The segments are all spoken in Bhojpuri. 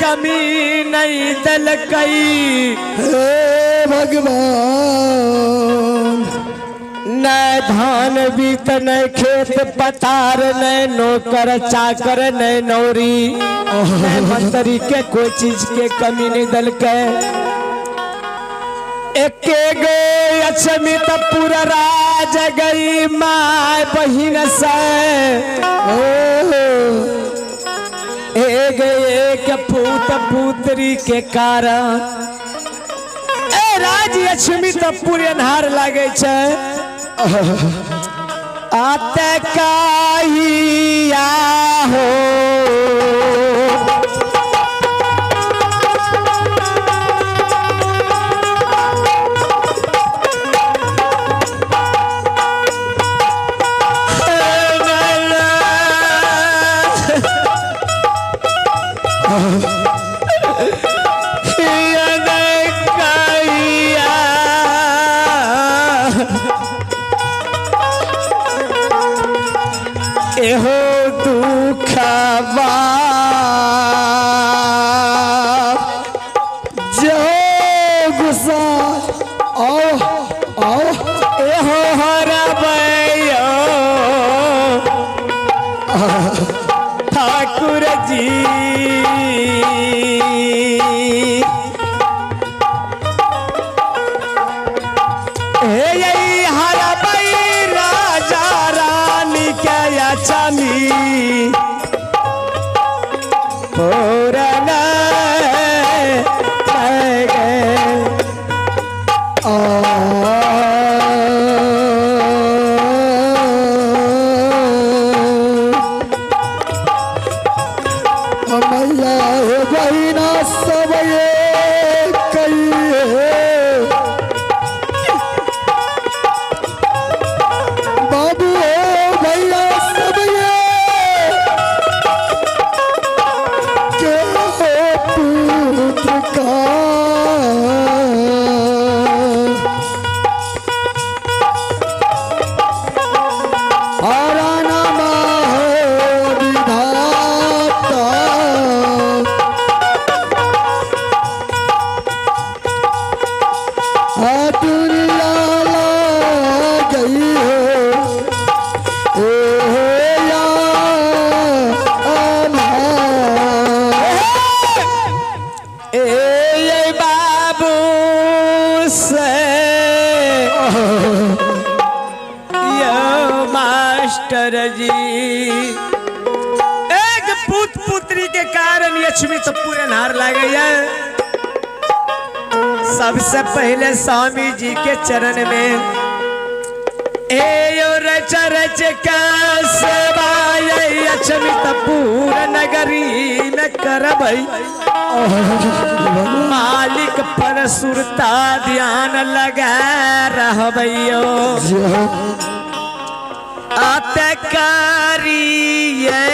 कमी नहीं दल कई भगवान न धान बीत न खेत पतार न नौकर चाकर न नौरी मंत्री के कोई चीज के कमी नहीं दल के एके गो अचमित पूरा राज गई माय बहिन से एक पूत पुत्री के कारण राज लक्ष्मी तो पूरे अन्हार लागे छे आते काहिया हो एहो दुखवा जो गुस्सा आओ आओ एहो हरबैयो ठाकुर जी चमी पूरन मैया बहिना सब बाबू भैया सब पुत्र का मास्टर जी एक पुत पुत्री के कारण लक्ष्मी तो पूरे नार लागे सबसे पहले स्वामी जी के चरण में रच रच का लक्ष्मी तो पूरा नगरी में करब मालिक पर सुरता ध्यान लगा रहबैयो आते करिए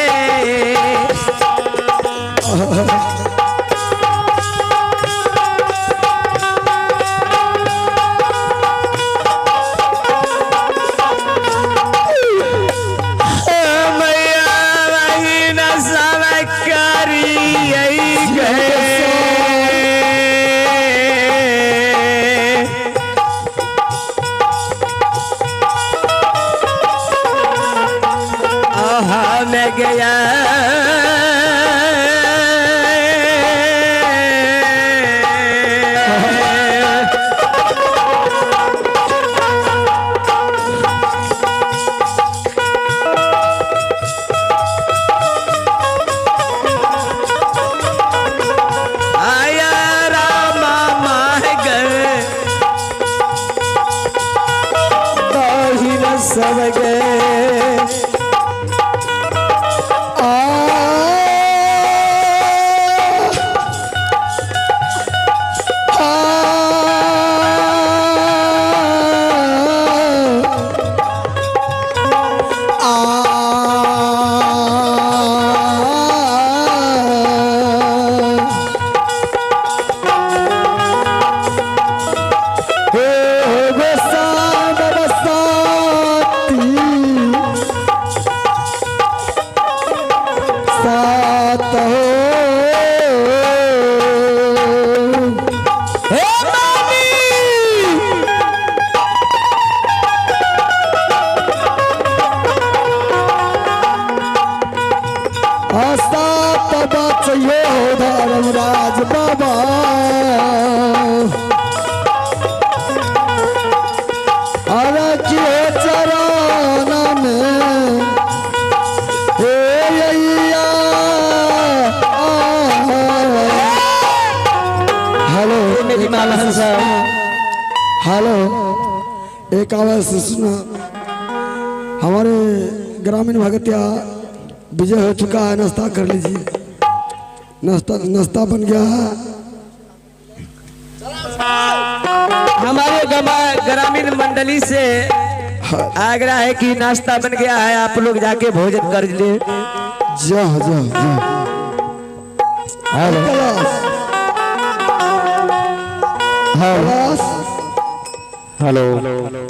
गया आया रामा मागर ही न सब गए कहियो धर्मराज बाबा अरे किए चरण में हे अय्या हेलो मेरी माला साहब हेलो एक आवाज से सुना हमारे ग्रामीण भगतिया विजय हो चुका है नाश्ता कर लीजिए नाश्ता बन गया है हमारे ग्रामीण मंडली से आग्रह है कि नाश्ता बन गया है, आप लोग जाके भोजन कर ले। जा जा जा हेलो हेलो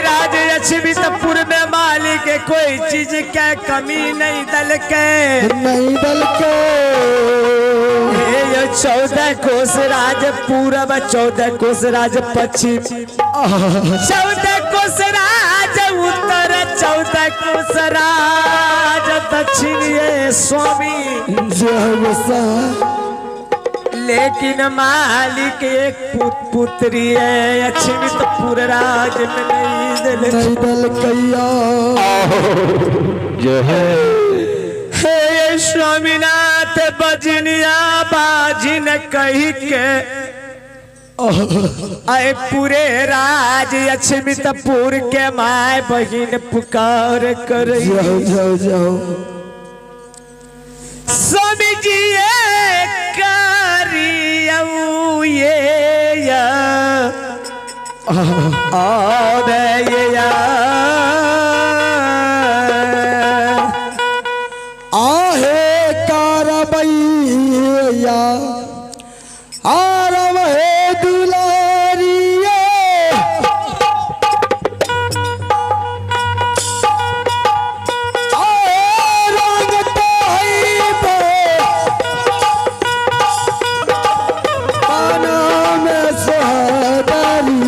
लक्ष्मीपुर में मालिक कोई चीज के कमी नहीं दल के नहीं बल्कि 14 कोस राज पूरब 14 कोस राज पश्चिम 14 कोस राज उत्तर 14 कोस राज दक्षिण ये स्वामी जय बसा लेकिन मालिक एक पुत्री है लक्ष्मीपुर राज में नहीं दल नहीं बल्कैया जो है हे स्वामीनाथ बजनिया बाजिन कही के आए पूरे राज लक्ष्मीपुर के माय बहिन पुकार कर जाओ जाओ जाओ स्वामी जी आहे कारबैया आरव हे दुलारिया आहे रंग तोहिबे पाना में सोहदरी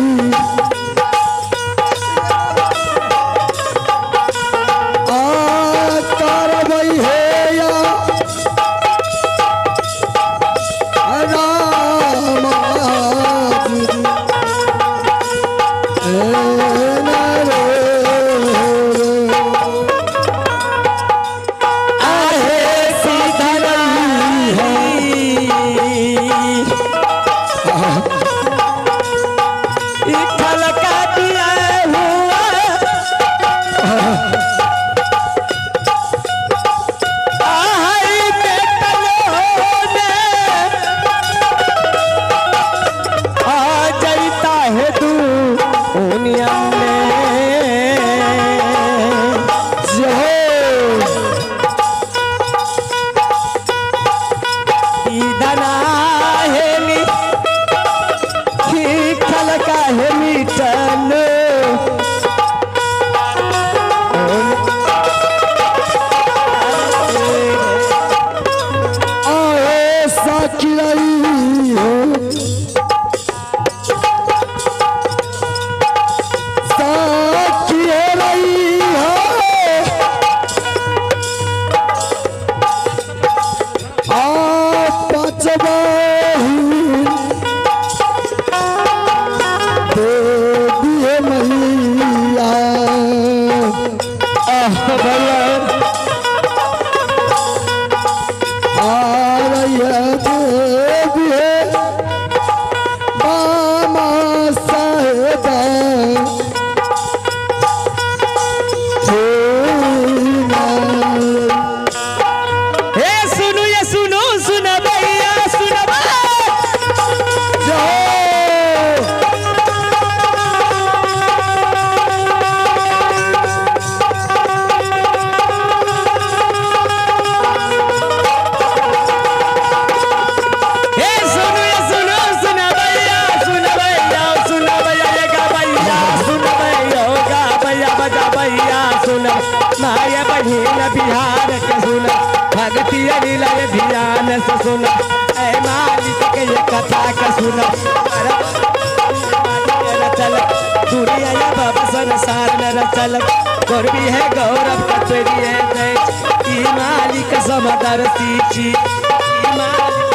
माया बहिन बिहार के सुन भक्ति अनिल ध्यान से सुन ऐ मालिक कथा का सुना चल दुनिया या बाबा संसार में रचल गौरवी है गौरव कतरी है देश ई मालिक समदर सीची ई मालिक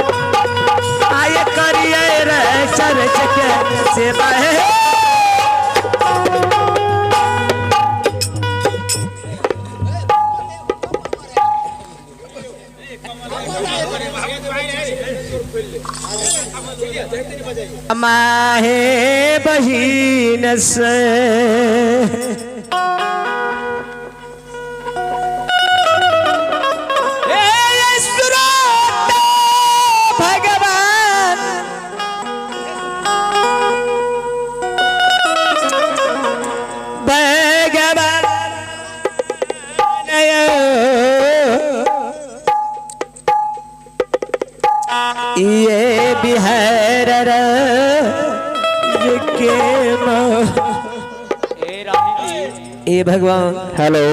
आए करिए रे चर्च के सेवा है माहे बहिन से ये बिहार के ए भगवान हेलो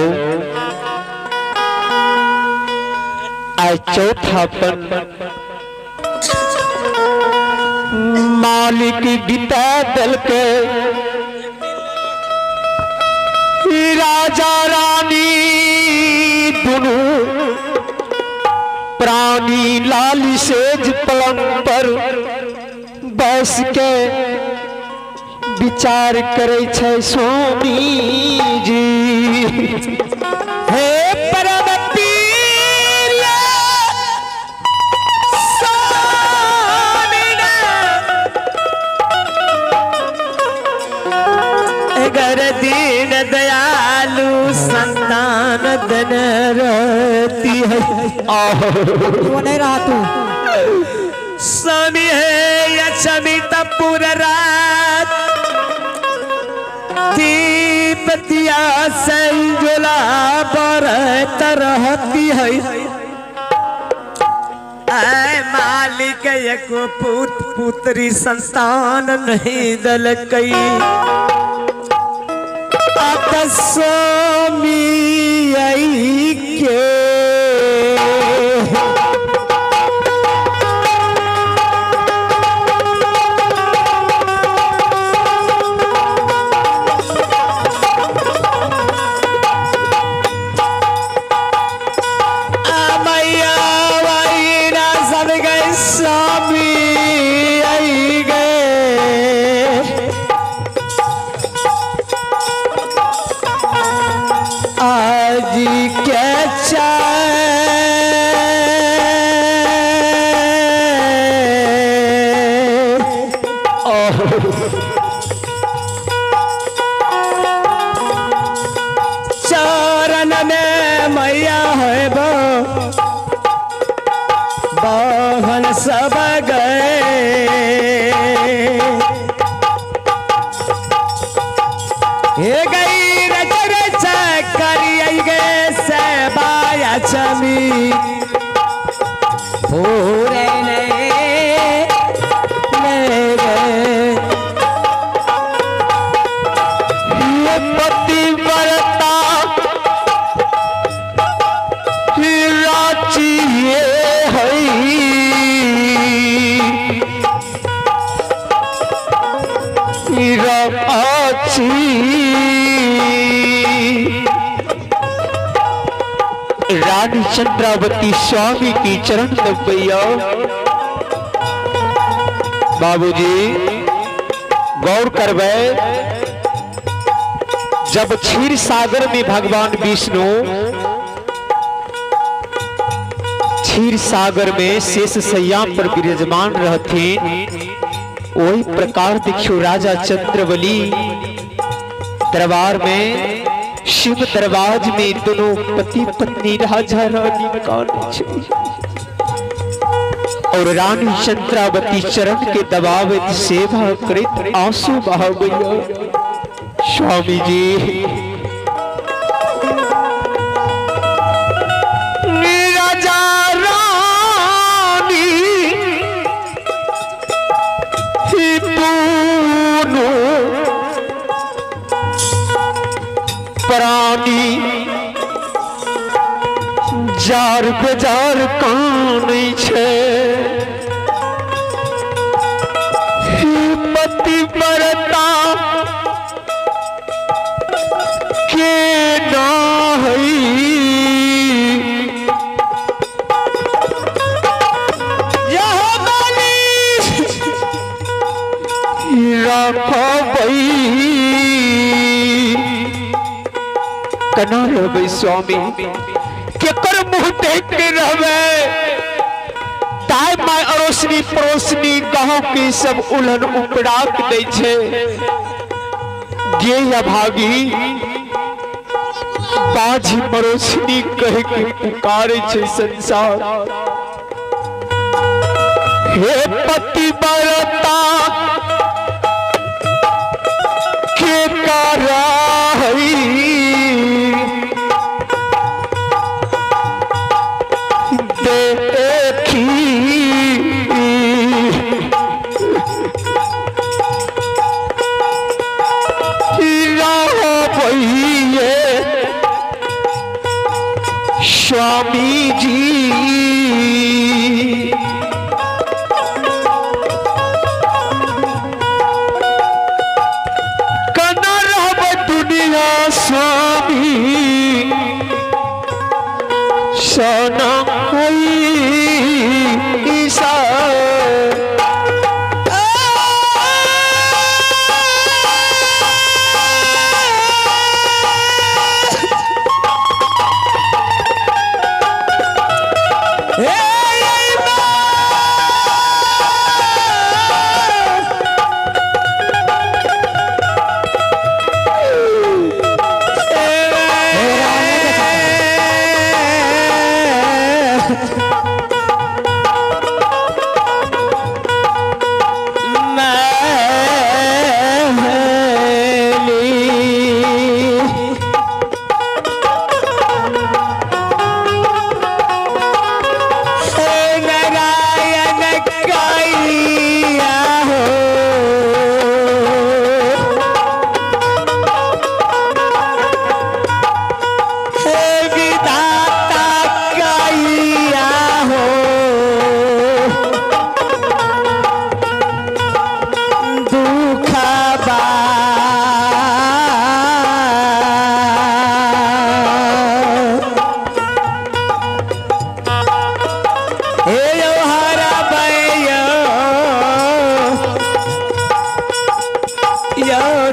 आज चौथा पन मालिक बिता दल के राजा रानी दोनों प्राणी लाली सेज पलंग पर बस के विचार करे छे स्वामी जी हे परम पीर अगर दीन दयालु संतान धन रहती है वो नहीं रहा तू स्वामी है यशमित पूरा रात दीप दिया संजुला बरत रहती है ऐ मालिक एक पुत्री संतान नहीं दल कई स्वामी आई के चरण में मैया है बहन सब गए हे गई रच करिए गए सेबाया चमी पूरे ले गए ये पतिव्रता राची ये है राची रानी चंद्रावती स्वामी की चरण दबैया। बाबूजी गौर करवे, जब क्षीर सागर में भगवान विष्णु क्षीर सागर में शेष सैया पर विराजमान रहते, वही प्रकार देखियो राजा चंद्रवली दरबार में शिव दरबार में दोनों पति पत्नी राजा रानी और रानी चंद्रावती चरण के दबाव सेवा कृत आंसू बहा गया। स्वामी जी राजा रानी दोनों प्राणी जार बेजार कानी छे पतिव्रता के ना कना रहे स्वामी केकर मुंह देख के रहे ताय माय अरोसनी परोसनी गांव के सब उलन उपड़ाक दे छे गे या भागी बाजी परोसनी कह के पुकारे छे संसार। हे पतिव्रता के कारा स्वामी जी कना रहब दुनिया स्वामी सना ईसा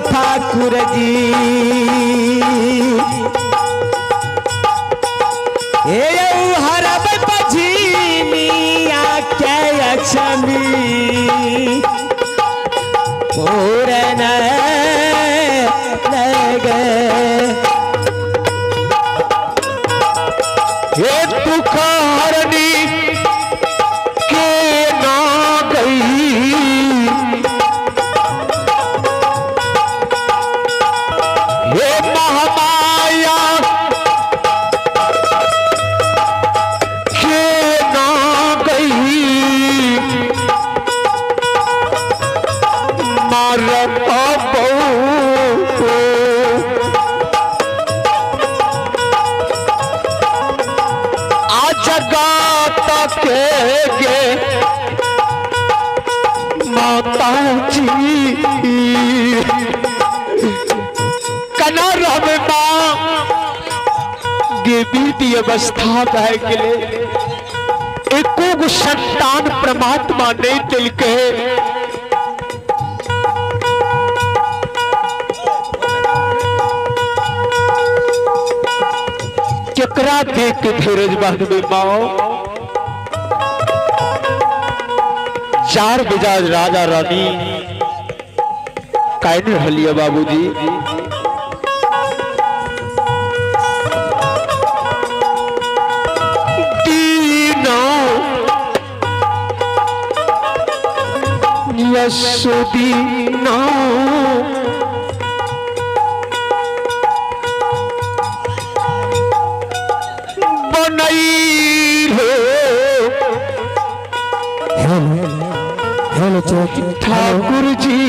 ठाकुर जी हरब पझिनिया के अक्षमी पूरन लगे। हे पुकारनी के ना गई, हे महामाया के ना गई, मारत के माता जी कनारा में माँ बीती अवस्था बह गए, एको गो संतान परमात्मा नहीं दिल के। केकरा देख के धीरज बांधबे माओ, चार बजाज राजा रानी कायन रहलिए बाबूजी। यशोदीना बनई ठाकुर जी।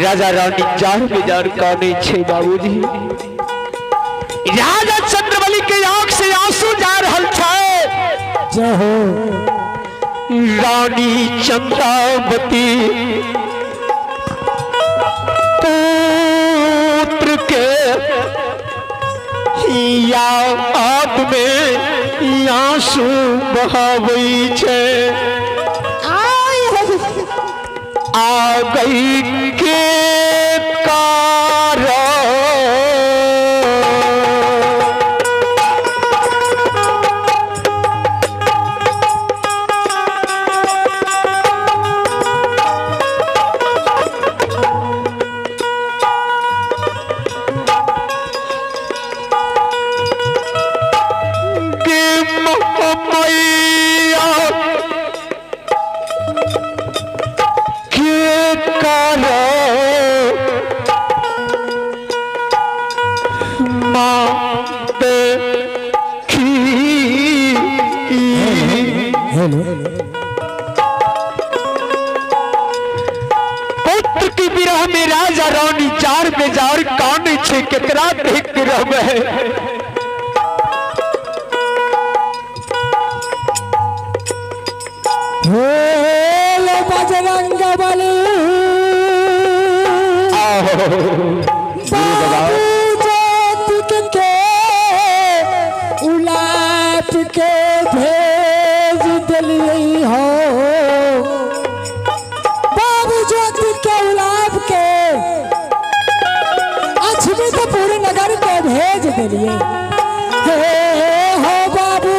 राजा रानी चार बेजार काने छे बाबूजी। राजा चंद्रबली के आंख से आंसू जा रहल छे। जय हो रानी चंद्रावती पुत्र के याद में आंसू बहावई छे। आ गई के पुत्र की विरह में राजा रानी चार बेजार काने छे। केकरा देख के रहबे। हेलो बजरंग बली के उलाप के भेज दिलिए हो। बाबू ज्योति के उलाप के अछमित पूरे नगर को भेज दिलिए हो बाबू।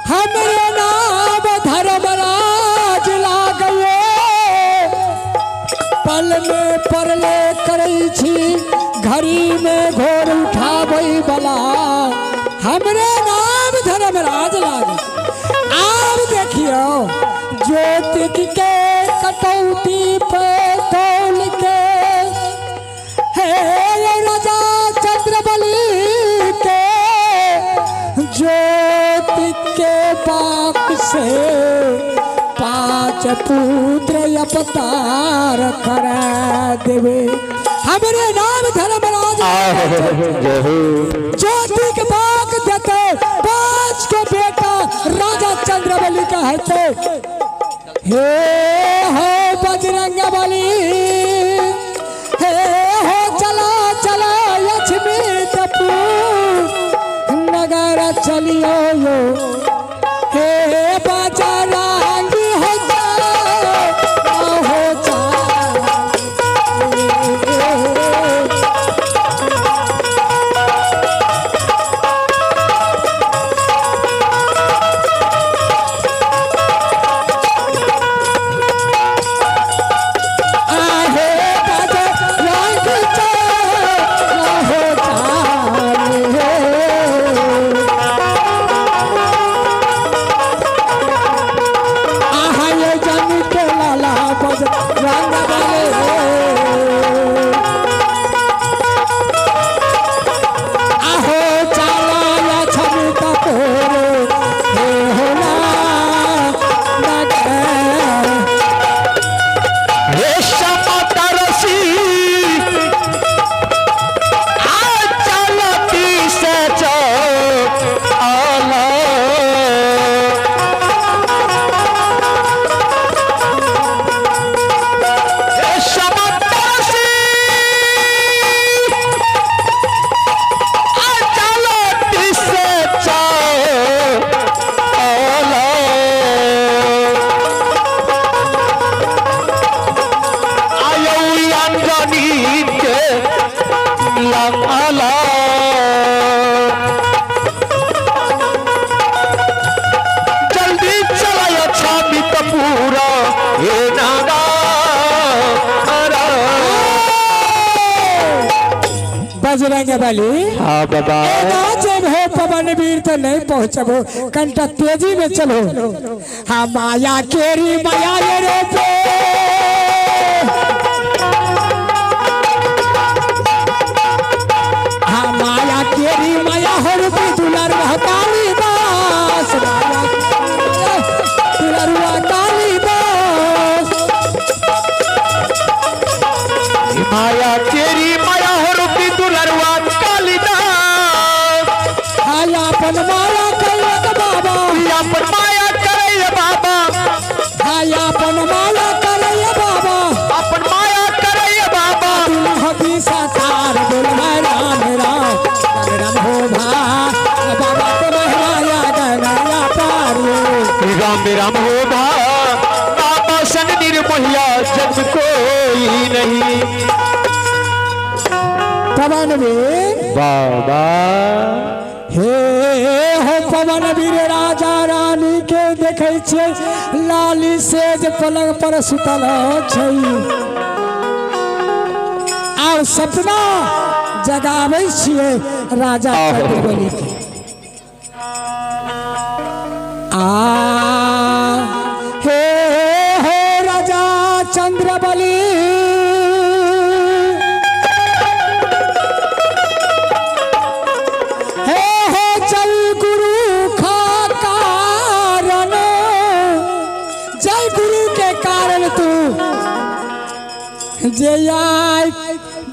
हमरे नाम धर्मराज लागए पल में परले करई छी घड़ी में घोर उठाबई बला। हमरे नाम धर्मराज लागे। आप देखियो ज्योति के कटौती पे तौल के हे राजा चंद्रबली के ज्योति के पाक से 5 पुत्र अवतार करा देवे। हमरे नाम धर्मराज ज्योति के पाक देते 5 के बेटा राजा चंद्रबली कहते। हे हो बजरंग बली हे हो चला चला लक्ष्मी नगर चलियो यो हे बजरंगी हो वाली हाँ बाबा जब हो पवन वीर तो नहीं पहुँचबो कंटा तेजी में चलो। हाँ माया केरी माया ये रे पे हाँ माया केरी माया हो रूपी दुलार कालीदास दुलारुआ कालीदास माया तेरी माया हो रूपी दुलरुआ कालिदास। हाया अपन माया करिए बाबा अपन माया करे बाबा हाया अपन माया करिए बाबा अपन माया करे बाबा हबी साकार बोल राम राम राम हो भा बाबा को माया गनाया पारो राम राम हो भा बाबा सन निर्मोहिया जग कोई नहीं। पवन वीर बाबा हे हो पवन वीर राजा रानी के देखे छे लाली सेज पलंग पर सुतल छै और सपना जगावे छिए राजा चंद्रबली के। हे हो राजा चंद्रबली जय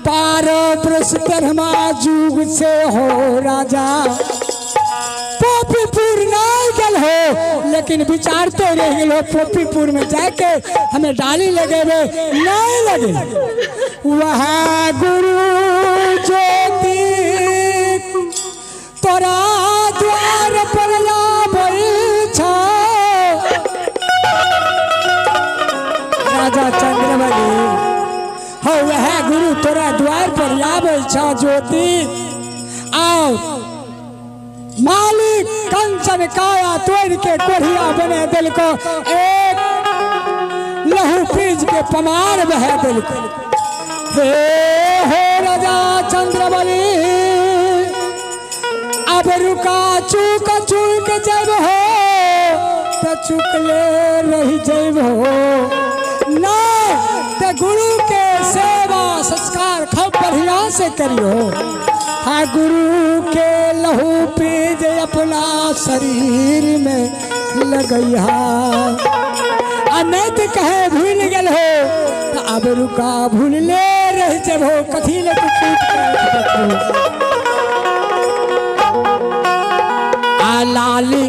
12 वर्ष ब्रह्मा जुग से हो राजा पोपीपुर नहीं गल हो लेकिन विचार तो रह गल हो पोपीपुर में जाके हमें डाली लगे नहीं लगे वह गुरु ज्योति तोरा द्वार पर राजा चंद्रबली हो वह गुरु तोरा द्वार पर आवे छा ज्योति आओ मालिक कंचन काया तोड़ के कोढ़िया बने दिल को एक लहू पीज के पमार बह दिल को। हे हो राजा चंद्रबली अब रुका चूक चूक जब हो तो चुकले रही जब हो ना तो गुरु के सेवा संस्कार खूब बढ़िया से करियो। हाँ गुरु के लहू पीज अपना शरीर में लगैया अनैत कहे भूल गल हो तो अब रुका भूल ले रह जब हो कथी ले तू लाली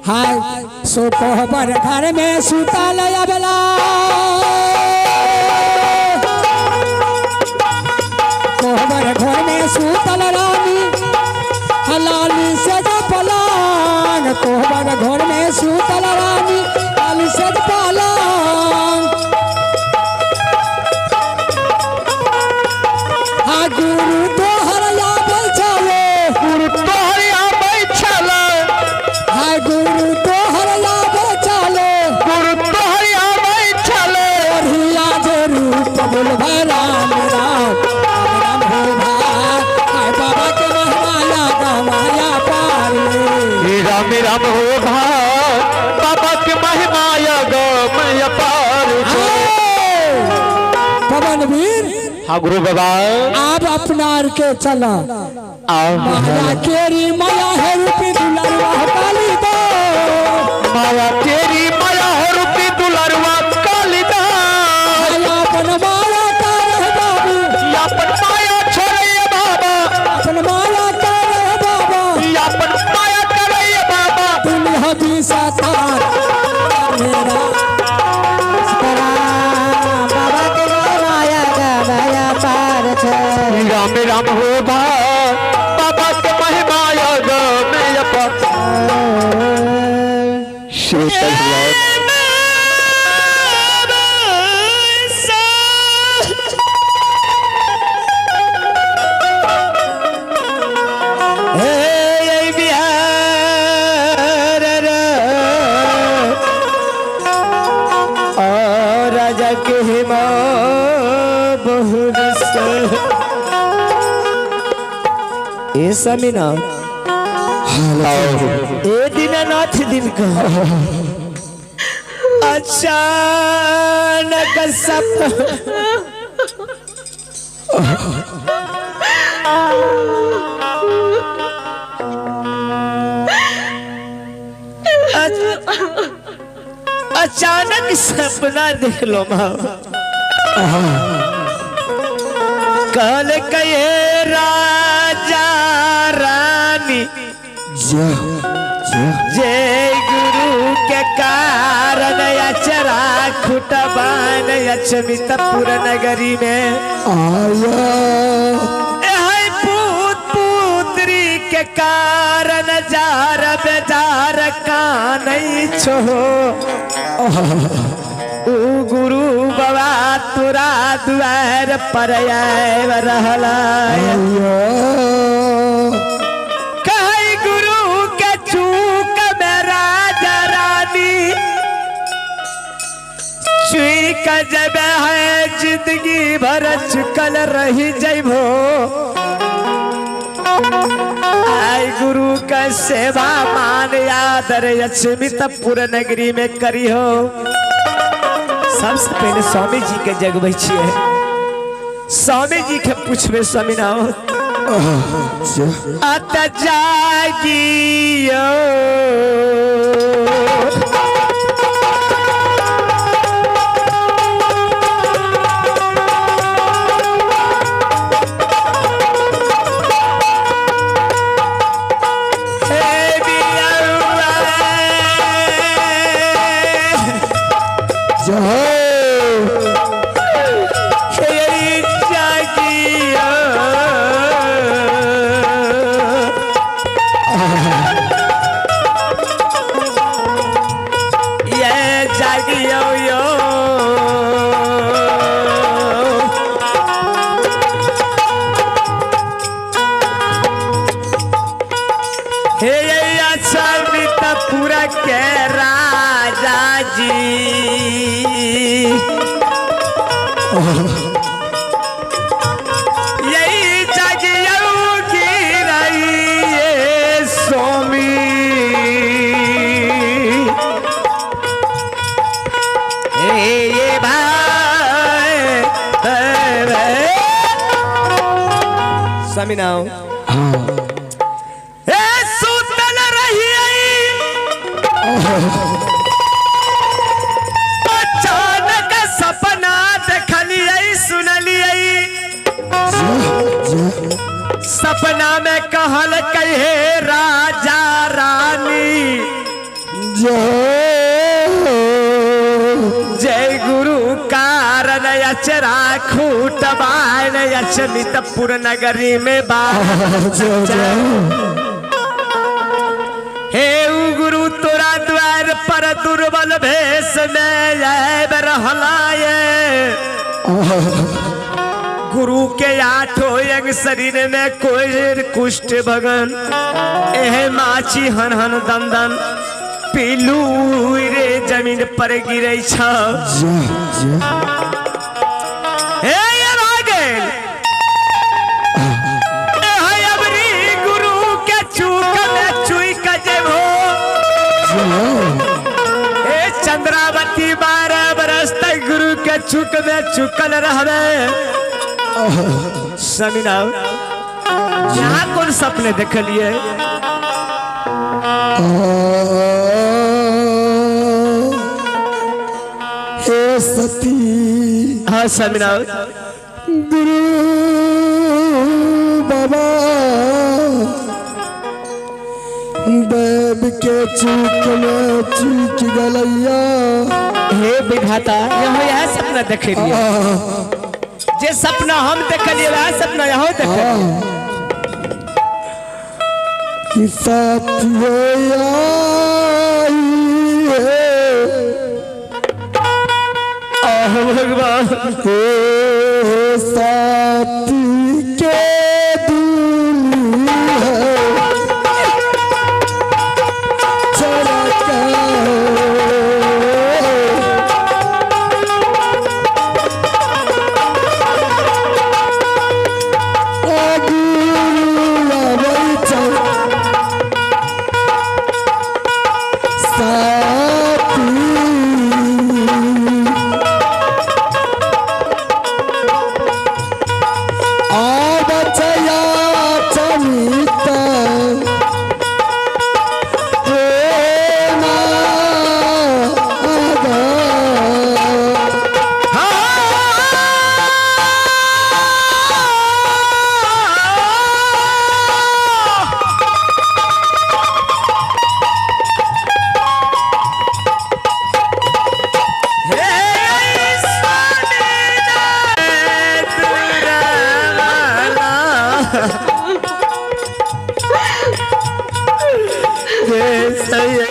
हाय सो कोहबर घर में सुता लया बला कोहबर घर में सुतल रानी लाली से पलंग कोहबर घर में सुतल रानी लाली से पलंग हाँ गुरु तोहर आबै छले गुरु तोहर आबै छले हाँ गुरु तोहर आबै छले गुरु तोहर आबै छले ओढ़िया जे रूप बोलबा राम राम राम हो भाई हाय बाबा के महिमा गवाया पार राम राम हो भाई बाबा के महिमा गवाया पार पवन वीर हाँ गुरु बाबा आप अपनार के चला माया केरी माया है रूपी दुलारुआ काली दो माया तेरी माया हो रूपी दुलरुआ कालिदा अपन माया का रह बाबू अपन माया छोड़े बाबा अपन माया का रह बाबा अपन माया करे बाबा तुम हबी साथार मेरा बाबा के माया गवाया पार छे राम राम हो भाई बाबा के महिमा गवाया पार राजा के हिमा बहुत ए स्वामीनाथ ए दीनानाथ दिन का अचानक अचानक सपना देख लो माँ कल कहे राजा रानी जय गुरु के कारण अचरा खुटबान अचमितपुर नगरी में आया पूत पुत्री के कारण जार बेजार का नहीं छो गुरु बाबा तुरा द्वार पर रहला कहे गुरु के चूक में राजा रानी चूक जब है जिंदगी भर चुकल रही जइबो आई गुरु का सेवा मान आदर अचमितपुर नगरी में करी हो। सबसे पहले स्वामी जी के जगबै छिए स्वामी जी के पूछबे स्वामीनाथ अत जागियो पूरा के राजा जी यही जगयोगी रही स्वामी ये भाई स्वामी नाम अचानक सपना देखलिए सुनलिए सपना में कहल कहे राजा रानी जय गुरु कारण अचरा खूटबान अचमितपुर नगरी में हे गुरु तोरा द्वार पर दुर्बल भेष में रहला गुरु के आठों अंग शरीर में कोई कुष्ठ भगन एह माछी हन हन दंदन पीलू रे जमीन पर गिरे चंद्रावती 12 बरस तक गुरु के चुक में चुकल रहबे स्वामीनाथ यहाँ कौन सपने देखलिए हे सती हाँ स्वामीनाथ गुरु बाबा देव के चूक में चूक गलैया हे विधाता यह सपना देखे जे सपना हम देखलिए वह सपना यहाँ देखे कि साथियो भगवान हे साथी के सैया